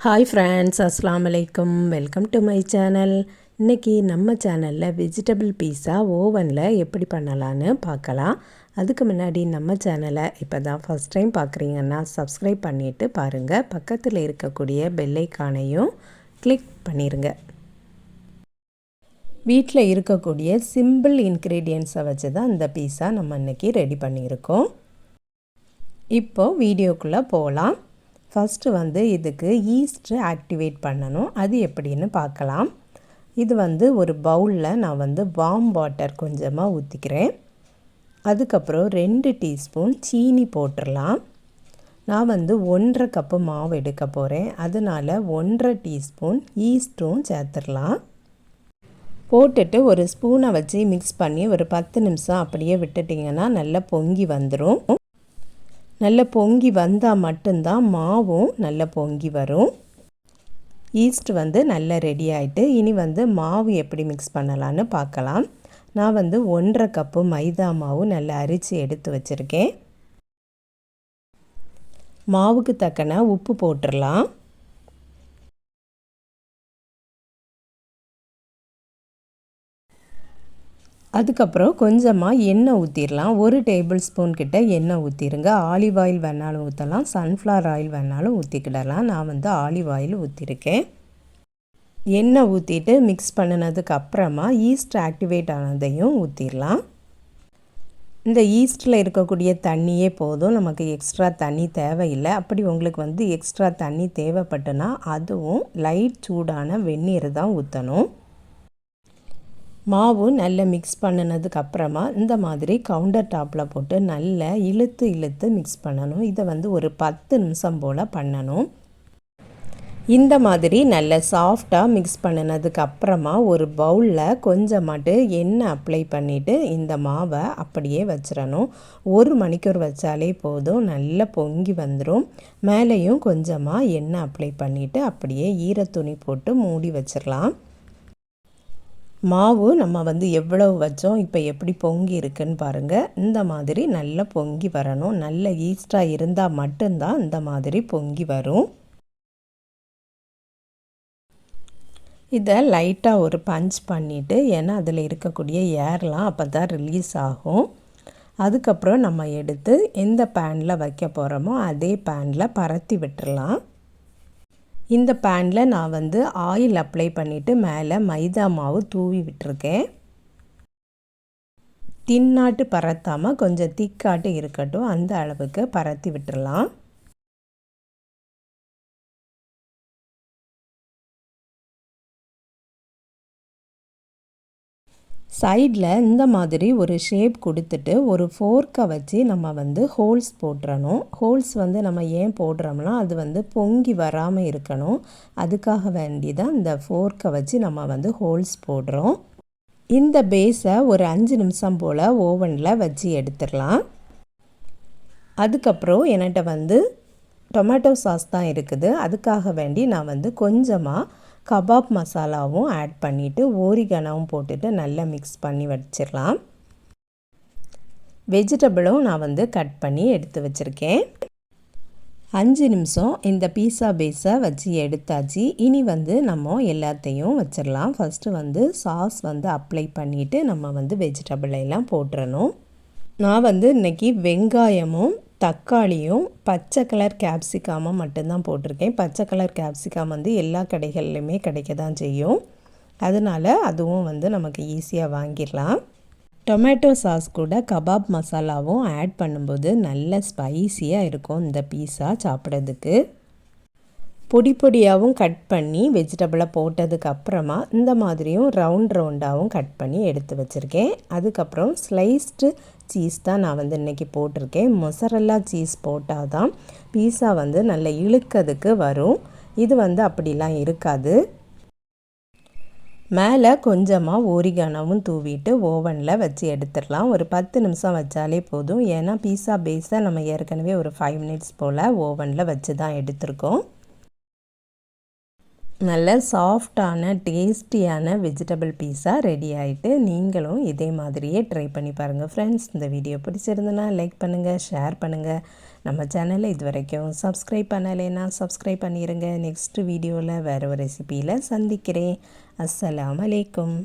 Hi friends, அஸ்ஸலாமு அலைக்கும். Welcome to my channel. இன்றைக்கி நம்ம சேனலில் வெஜிடபிள் பீஸா ஓவனில் எப்படி பண்ணலான்னு பார்க்கலாம். அதுக்கு முன்னாடி நம்ம சேனலை இப்போ தான் ஃபஸ்ட் டைம் பார்க்குறீங்கன்னா சப்ஸ்கிரைப் பண்ணிவிட்டு பாருங்கள். பக்கத்தில் இருக்கக்கூடிய பெல் ஐகானையும் கிளிக் பண்ணிடுங்க. வீட்டில் இருக்கக்கூடிய சிம்பிள் இன்க்ரீடியன்ஸை வச்சு தான் இந்த பீஸா நம்ம இன்றைக்கி ரெடி பண்ணியிருக்கோம். இப்போது வீடியோக்குள்ளே போகலாம். ஃபஸ்ட்டு இதுக்கு ஈஸ்ட்டு ஆக்டிவேட் பண்ணணும். அது எப்படின்னு பார்க்கலாம். இது ஒரு பவுலில் நான் வார்ம் வாட்டர் கொஞ்சமாக ஊற்றிக்கிறேன். அதுக்கப்புறம் 2 டீஸ்பூன் சீனி போட்டுடலாம். நான் 1.5 கப்பு மாவு எடுக்க போகிறேன். அதனால் 1.5 டீஸ்பூன் ஈஸ்ட்டும் சேர்த்துடலாம். போட்டுட்டு ஒரு ஸ்பூனை வச்சு மிக்ஸ் பண்ணி ஒரு 10 நிமிஷம் அப்படியே விட்டுட்டிங்கன்னா நல்லா பொங்கி வந்துடும். நல்ல பொங்கி வந்தால் மட்டும்தான் மாவும் நல்ல பொங்கி வரும். ஈஸ்ட் நல்லா ரெடி ஆகிட்டு இனி மாவு எப்படி மிக்ஸ் பண்ணலான்னு பார்க்கலாம். நான் 1.5 கப்பு மைதா மாவு நல்லா அரிச்சு எடுத்து வச்சுருக்கேன். மாவுக்கு தக்கன உப்பு போட்டுடலாம். அதுக்கப்புறம் கொஞ்சமாக எண்ணெய் ஊற்றிடலாம். 1 டேபிள் ஸ்பூன் கிட்ட எண்ணெய் ஊற்றிடுங்க. ஆலிவ் ஆயில் வேணாலும் ஊற்றலாம், சன்ஃப்ளவர் ஆயில் வேணாலும் ஊற்றிக்கிடலாம். நான் ஆலிவ் ஆயில் ஊற்றிருக்கேன். எண்ணெய் ஊற்றிட்டு மிக்ஸ் பண்ணினதுக்கு அப்புறமா ஈஸ்ட் ஆக்டிவேட் ஆனதையும் ஊற்றிடலாம். இந்த ஈஸ்ட்டில் இருக்கக்கூடிய தண்ணியே போதும், நமக்கு எக்ஸ்ட்ரா தண்ணி தேவையில்லை. அப்படி உங்களுக்கு எக்ஸ்ட்ரா தண்ணி தேவைப்பட்டுனா அதுவும் லைட் சூடான வெந்நீர் தான் ஊற்றணும். மாவு நல்லா மிக்ஸ் பண்ணினதுக்கு அப்புறமா இந்த மாதிரி கவுண்டர் டாப்பில் போட்டு நல்லா இழுத்து மிக்ஸ் பண்ணணும். இதை ஒரு 10 நிமிஷம் போல் பண்ணணும். இந்த மாதிரி நல்ல சாஃப்டாக மிக்ஸ் பண்ணினதுக்கு அப்புறமா ஒரு பவுலில் கொஞ்சமாட்டு எண்ணெய் அப்ளை பண்ணிவிட்டு இந்த மாவை அப்படியே வச்சிடணும். 1 மணிக்கூர் வச்சாலே போதும், நல்லா பொங்கி வந்துடும். மேலேயும் கொஞ்சமாக எண்ணெய் அப்ளை பண்ணிவிட்டு அப்படியே ஈரத்துணி போட்டு மூடி வச்சிடலாம். மாவு நம்ம எவ்வளவு வச்சோம், இப்போ எப்படி பொங்கி இருக்குன்னு பாருங்கள். இந்த மாதிரி நல்லா பொங்கி வரணும். நல்ல ஈஸ்டாக இருந்தால் மட்டும்தான் இந்த மாதிரி பொங்கி வரும். இதை லைட்டாக ஒரு பஞ்ச் பண்ணிவிட்டு, ஏன்னா அதில் இருக்கக்கூடிய ஏர்லாம் அப்போ தான் ரிலீஸ் ஆகும். அதுக்கப்புறம் நம்ம எடுத்து எந்த பேனில் வைக்க போகிறோமோ அதே பேனில் பரத்தி விட்டுடலாம். இந்த பேனில் நான் ஆயில் அப்ளை பண்ணிவிட்டு மேலே மைதா மாவு தூவி விட்டுருக்கேன். தின்னாட்டு பரத்தாமல் கொஞ்சம் திக்காட்டு இருக்கட்டும், அந்த அளவுக்கு பரத்தி விட்டுடலாம். சைடில் இந்த மாதிரி ஒரு ஷேப் கொடுத்துட்டு ஒரு ஃபோர்க்கை வச்சு நம்ம ஹோல்ஸ் போட்டுறணும். ஹோல்ஸ் நம்ம ஏன் போடுறோம்னா அது பொங்கி வராமல் இருக்கணும். அதுக்காக வேண்டி தான் இந்த ஃபோர்க்கை வச்சு நம்ம ஹோல்ஸ் போடுறோம். இந்த பேஸை ஒரு 5 நிமிஷம் போல் ஓவனில் வச்சு எடுத்துடலாம். அதுக்கப்புறம் என்கிட்ட டொமேட்டோ சாஸ் தான் இருக்குது. அதுக்காக வேண்டி நான் கொஞ்சமாக கபாப் மசாலாவும் ஆட் பண்ணிவிட்டு ஓரிகனாவும் போட்டுட்டு நல்லா மிக்ஸ் பண்ணி வச்சிடலாம். வெஜிடபிளும் நான் கட் பண்ணி எடுத்து வச்சுருக்கேன். 5 நிமிஷம் இந்த பீஸா பேஸை வச்சு எடுத்தாச்சு. இனி நம்ம எல்லாத்தையும் வச்சிடலாம். ஃபஸ்ட்டு சாஸ் அப்ளை பண்ணிவிட்டு நம்ம வெஜிடபிள் எல்லாம் போட்டுறணும். நான் இன்றைக்கி வெங்காயமும் தக்காளியும் பச்சை கலர் கேப்சிகாமும் மட்டும்தான் போட்டிருக்கேன். பச்சை கலர் கேப்சிகம் எல்லா கடைகள்லையுமே கிடைக்க தான் செய்யும். அதனால் அதுவும் நமக்கு ஈஸியாக வாங்கிடலாம். டொமேட்டோ சாஸ் கூட கபாப் மசாலாவும் ஆட் பண்ணும்போது நல்ல ஸ்பைஸியாக இருக்கும் இந்த பீஸா சாப்பிட்றதுக்கு. பொடி பொடியாகவும் கட் பண்ணி வெஜிடபிளை போட்டதுக்கு அப்புறமா இந்த மாதிரியும் ரவுண்டாகவும் கட் பண்ணி எடுத்து வச்சுருக்கேன். அதுக்கப்புறம் ஸ்லைஸ்டு சீஸ் தான் நான் இன்றைக்கி போட்டிருக்கேன். மொசரல்லா சீஸ் போட்டால் தான் பீஸா நல்ல இழுக்கிறதுக்கு வரும். இது அப்படிலாம் இருக்காது. மேலே கொஞ்சமாக ஓரிகானாவும் தூவிட்டு ஓவனில் வச்சு எடுத்துடலாம். ஒரு 10 நிமிஷம் வச்சாலே போதும். ஏன்னா பீஸா பேஸை நம்ம ஏற்கனவே ஒரு 5 மினிட்ஸ் போல் ஓவனில் வச்சு தான் எடுத்திருக்கோம். நல்ல சாஃப்டான டேஸ்டியான வெஜிடபிள் பீஸா ரெடி ஆகிட்டு, நீங்களும் இதே மாதிரியே ட்ரை பண்ணி பாருங்கள் ஃப்ரெண்ட்ஸ். இந்த வீடியோ பிடிச்சிருந்துன்னா லைக் பண்ணுங்கள், ஷேர் பண்ணுங்கள், நம்ம சேனலை இது வரைக்கும் சப்ஸ்கிரைப் பண்ணலைன்னா சப்ஸ்கிரைப் பண்ணிடுங்க. நெக்ஸ்ட் வீடியோவில் வேறு ஒரு ரெசிபியில் சந்திக்கிறேன். அஸ்ஸலாமு அலைக்கும்.